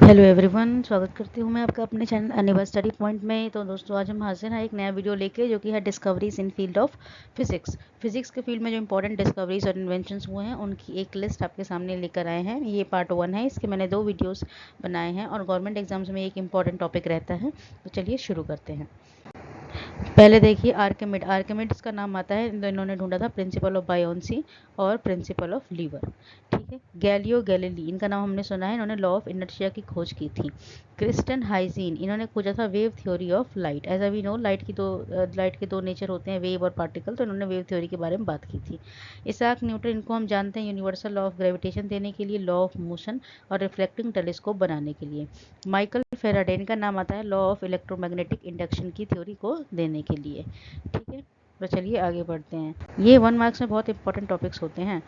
Hello everyone, स्वागत करती हूँ मैं आपका अपने चैनल अनिवा स्टडी पॉइंट में। तो दोस्तों, आज हम हाजिर हैं एक नया वीडियो लेके, जो कि है discoveries in field of physics. Physics के फील्ड में जो इंपॉर्टेंट डिस्कवरीज और इन्वेंशंस हुए हैं उनकी एक लिस्ट आपके सामने लेकर आए हैं। ये पार्ट 1 है, इसके मैंने 2 वीडियोस बनाए हैं और गवर्नमेंट एग्जाम्स में एक इंपॉर्टेंट टॉपिक रहता है। तो चलिए शुरू करते हैं। पहले देखिए आर्किमिडीज का नाम आता है, इन्होंने ढूंढा था प्रिंसिपल ऑफ बायोन्सी और प्रिंसिपल ऑफ लीवर। ठीक है। गैलियो गैलीली, इनका नाम हमने सुना है, इन्होंने लॉ ऑफ इनर्शिया की खोज की थी। क्रिस्टन हाइजीन, इन्होंने खोजा था wave theory of light. As we know, light के दो नेचर होते हैं, वेव और पार्टिकल, तो इन्होंने वेव थ्योरी के बारे में बात की थी। इसाक न्यूटन, इनको हम जानते हैं यूनिवर्सल लॉ ऑफ ग्रेविटेशन देने के लिए, लॉ ऑफ मोशन और रिफ्लेक्टिंग टेलीस्कोप बनाने के लिए। माइकल फेराडे, इनका नाम आता है लॉ ऑफ इलेक्ट्रोमैग्नेटिक इंडक्शन की थ्योरी को देने के लिए। ठीक है। तो चलिए आगे बढ़ते हैं। ये 1 मार्क्स में बहुत इंपॉर्टेंट टॉपिक्स होते हैं।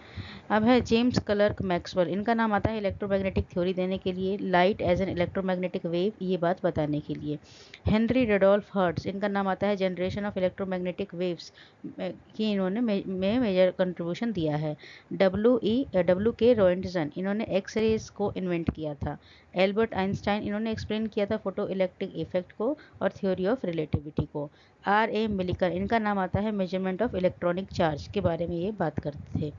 अब है जेम्स क्लर्क मैक्सवेल, इनका नाम आता है इलेक्ट्रोमैग्नेटिक थ्योरी देने के लिए, light as an electromagnetic wave, ये बात बताने के लिए। हेनरी रेडोल्फ हर्ट्ज, इनका नाम आता है जनरेशन ऑफ इलेक्ट्रोमैग्नेटिक वेव्स की, इन्होंने मेजर कंट्रीब्यूशन दिया है। डब्ल्यू के रॉयंटजन, इन्होंने एक्स रेज को इन्वेंट किया था। एल्बर्ट आइंस्टाइन, इन्होंने एक्सप्लेन किया था फोटो इलेक्ट्रिक इफेक्ट को और थ्योरी ऑफ रिलेटिविटी को। आर ए मिलिकन, इनका नाम आता है मेजरमेंट ऑफ इलेक्ट्रॉनिक चार्ज के बारे में ये बात करते थे।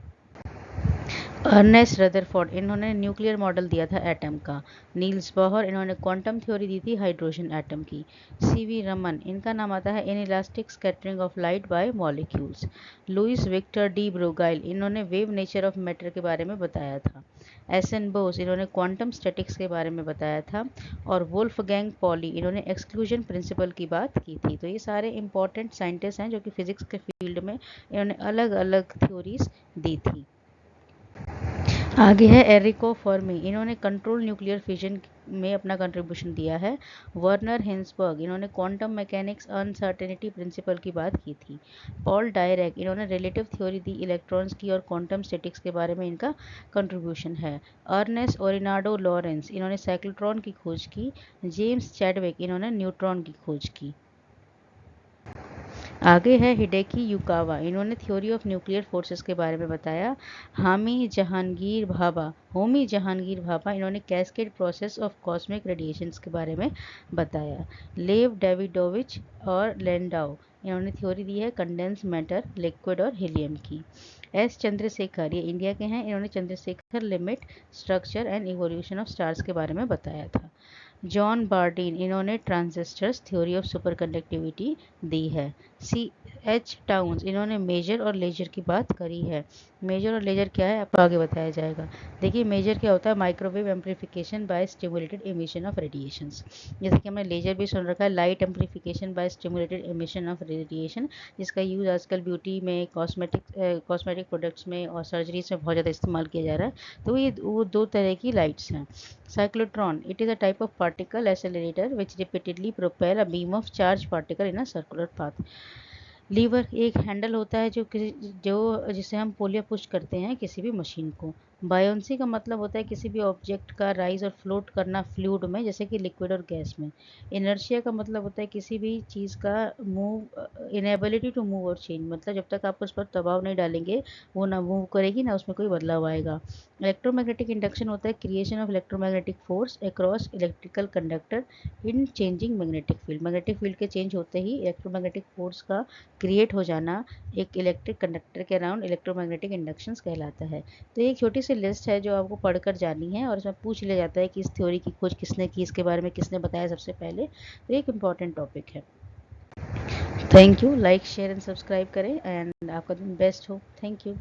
अर्नेस्ट रदरफोर्ड, इन्होंने न्यूक्लियर मॉडल दिया था एटम का। नील्स बोहर, इन्होंने क्वांटम थ्योरी दी थी हाइड्रोजन एटम की। सीवी रमन, इनका नाम आता है inelastic scattering of light by molecules. Louis Victor de Broglie, इन्होंने वेव नेचर ऑफ मैटर के बारे में बताया था। एस एन बोस, इन्होंने क्वांटम स्टैटिक्स के बारे में बताया था। और वुल्फगैंग पॉली, इन्होंने एक्सक्लूजन प्रिंसिपल की बात की थी। तो ये सारे इंपॉर्टेंट साइंटिस्ट हैं जो कि फिजिक्स के फील्ड में इन्होंने अलग अलग थ्योरीज दी थी। आगे है एरिको फर्मी, इन्होंने कंट्रोल न्यूक्लियर फिजन में अपना कंट्रीब्यूशन दिया है। वर्नर हिंसबर्ग, इन्होंने क्वांटम मैकेनिक्स अनसर्टेनिटी प्रिंसिपल की बात की थी। पॉल डायरेक, इन्होंने रिलेटिव थ्योरी दी इलेक्ट्रॉन्स की और क्वांटम स्टैटिक्स के बारे में इनका कंट्रीब्यूशन है। अर्नेस्ट ओरिनाडो लॉरेंस, इन्होंने साइक्लोट्रॉन की खोज की। जेम्स चैडविक, इन्होंने न्यूट्रॉन की खोज की। आगे है हिडेकी युकावा, इन्होंने थ्योरी ऑफ न्यूक्लियर फोर्सेस के बारे में बताया। होमी जहांगीर भाभा, इन्होंने cascade process of cosmic radiations के बारे में बताया। लेव डेविडोविच और लैंडाउ, इन्होंने थ्योरी दी है कंडेंस मैटर, लिक्विड और हीलियम की। एस चंद्रशेखर, ये इंडिया के हैं, इन्होंने Chandrasekhar limit, structure and evolution of stars के बारे में बताया था। जॉन बार्डीन, इन्होंने transistors, theory of super conductivity दी है। सी एच टाउन्स, इन्होंने मेजर और लेजर की बात करी है। मेजर और लेजर क्या है आपको आगे बताया जाएगा। देखिए, मेजर क्या होता है, microwave amplification by stimulated emission of radiations. जैसे कि हमने लेजर भी सुन रखा है, light amplification by stimulated emission of radiation, जिसका यूज आजकल ब्यूटी में, कॉस्मेटिक प्रोडक्ट्स में और सर्जरीज में बहुत ज़्यादा इस्तेमाल किया जा रहा है। तो ये वो 2 तरह की लाइट्स हैं। Cyclotron, it is a type of particle accelerator which repeatedly propel a beam of charged particle in a circular path. Lever एक हैंडल होता है जो जिसे हम पोलिया पुश करते हैं किसी भी मशीन को। बायोन्सी का मतलब होता है किसी भी ऑब्जेक्ट का राइज और फ्लोट करना फ्लूइड में, जैसे कि लिक्विड और गैस में। इनर्शिया का मतलब होता है किसी भी चीज़ का इनेबिलिटी टू मूव और चेंज, मतलब जब तक आप उस पर दबाव नहीं डालेंगे वो ना मूव करेगी ना उसमें कोई बदलाव आएगा। इलेक्ट्रोमैग्नेटिक इंडक्शन होता है creation of electromagnetic force across electrical conductor in changing magnetic field. Magnetic field के चेंज होते ही इलेक्ट्रोमैग्नेटिक फोर्स का क्रिएट हो जाना एक इलेक्ट्रिक कंडक्टर के अराउंड इलेक्ट्रोमैग्नेटिक इंडक्शन कहलाता है। तो ये एक छोटी सी लिस्ट है जो आपको पढ़कर जानी है, और इसमें पूछ लिया जाता है कि इस थ्योरी की खोज किसने की, इसके बारे में किसने बताया सबसे पहले। तो एक इम्पॉर्टेंट टॉपिक है। Thank you. Like share and subscribe करें एंड आपका दिन बेस्ट हो। Thank you.